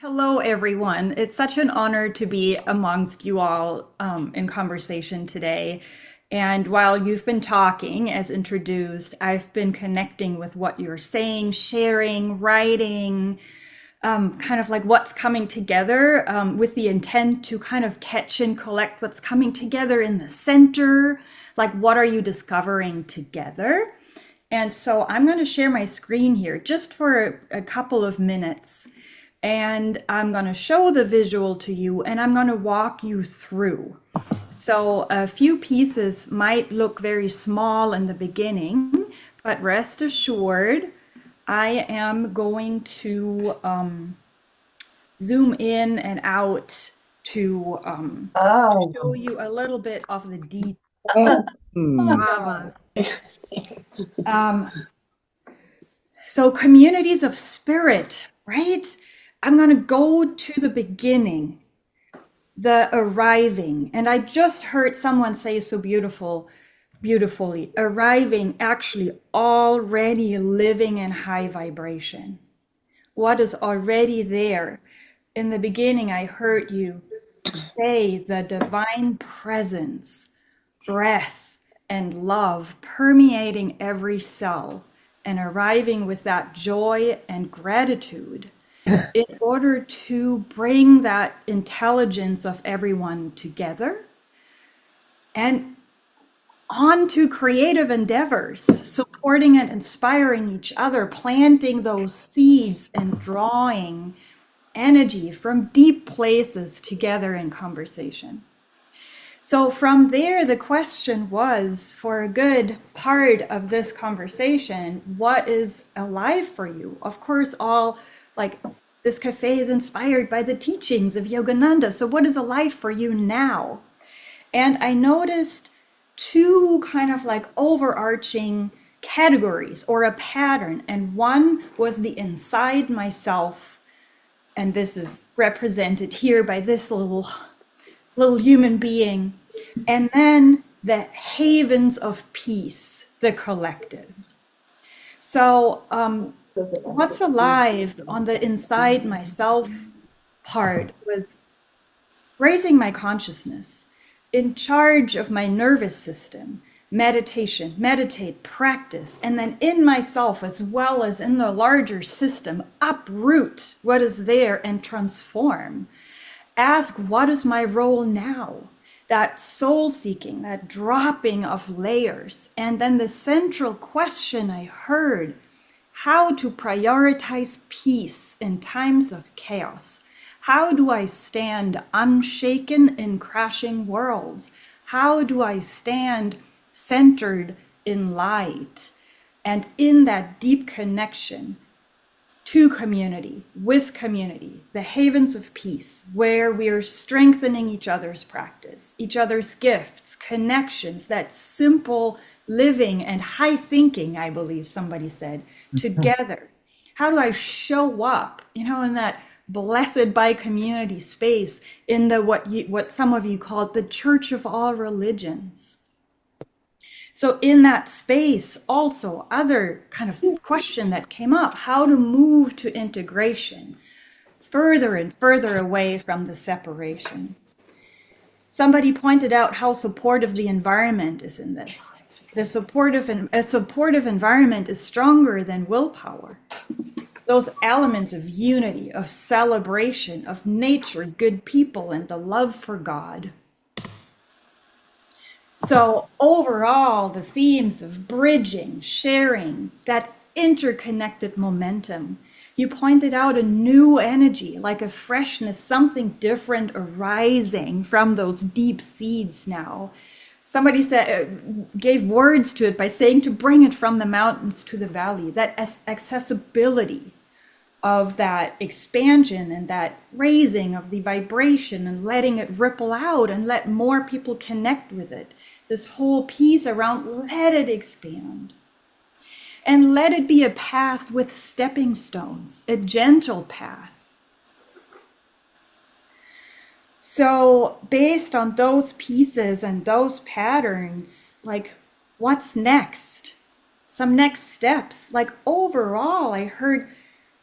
Hello, everyone. It's such an honor to be amongst you all in conversation today. And while you've been talking as introduced, I've been connecting with what you're saying, sharing, writing, kind of like what's coming together with the intent to kind of catch and collect what's coming together in the center. Like, what are you discovering together? And so I'm going to share my screen here just for a couple of minutes. And I'm going to show the visual to you and I'm going to walk you through. So a few pieces might look very small in the beginning, but rest assured, I am going to zoom in and out to Oh, show you a little bit of the detail. wow. Um, so communities of spirit, right? I'm going to go to the beginning, the arriving. And I just heard someone say so beautifully, arriving, actually already living in high vibration. What is already there? In the beginning, I heard you say the divine presence, breath, and love permeating every cell and arriving with that joy and gratitude in order to bring that intelligence of everyone together and on to creative endeavors, supporting and inspiring each other, planting those seeds and drawing energy from deep places together in conversation. So from there, the question was for a good part of this conversation, what is alive for you? Of course, all like this cafe is inspired by the teachings of Yogananda. So what is alive for you now? And I noticed two kind of like overarching categories or a pattern. And one was the inside myself. And this is represented here by this little human being. And then the havens of peace, the collective. So, what's alive on the inside myself part was raising my consciousness, in charge of my nervous system, meditation, meditate, practice, and then in myself as well as in the larger system, uproot what is there and transform. Ask, what is my role now? That soul seeking, that dropping of layers. And then the central question I heard, how to prioritize peace in times of chaos. How do I stand unshaken in crashing worlds? How do I stand centered in light and in that deep connection to community, with community, the havens of peace, where we are strengthening each other's practice, each other's gifts, connections, that simple living and high thinking, I believe somebody said, together. How do I show up, in that blessed by community space in the what some of you call it, the church of all religions? So in that space, also other kind of question that came up, how to move to integration, further and further away from the separation. Somebody pointed out how supportive the environment is in this. A supportive environment is stronger than willpower. Those elements of unity, of celebration, of nature, good people, and the love for God. So overall, the themes of bridging, sharing, that interconnected momentum. You pointed out a new energy, like a freshness, something different arising from those deep seeds now. Somebody said, gave words to it by saying to bring it from the mountains to the valley, that accessibility of that expansion and that raising of the vibration and letting it ripple out and let more people connect with it. This whole piece around let it expand. And let it be a path with stepping stones, a gentle path. So based on those pieces and those patterns, like what's next? Some next steps. Like overall, I heard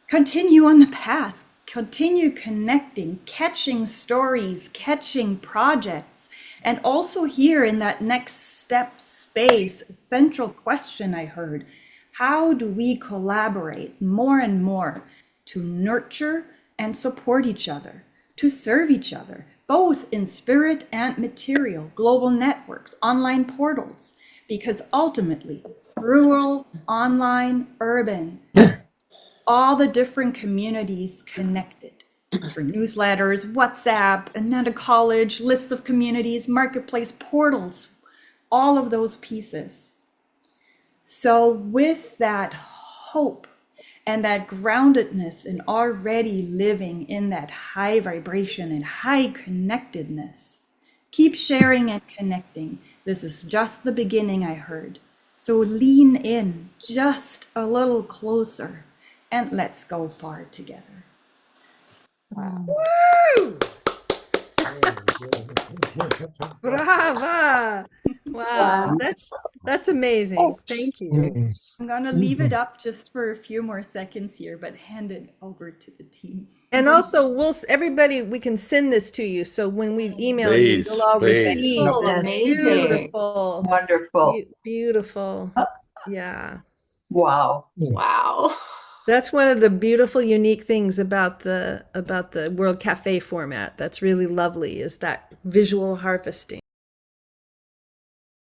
continue on the path, continue connecting, catching stories, catching projects, and also here in that next step space, a central question I heard, how do we collaborate more and more to nurture and support each other, to serve each other, both in spirit and material, global networks, online portals, because ultimately, rural, online, urban, all the different communities connected through newsletters, WhatsApp, Ananda College, lists of communities, marketplace portals, all of those pieces. So with that hope and that groundedness in already living in that high vibration and high connectedness, keep sharing and connecting. This is just the beginning, I heard. So lean in just a little closer and let's go far together. Wow. Woo! Brava! Wow, Wow. that's amazing. Thank you. I'm gonna leave it up just for a few more seconds here, but hand it over to the team. And also, everybody, we can send this to you. So when we email you, you'll Please, all please. receive Oh, this. amazing. Beautiful, Wonderful. beautiful. Yeah. Wow. Wow. That's one of the beautiful, unique things about the World Cafe format. That's really lovely, is that visual harvesting.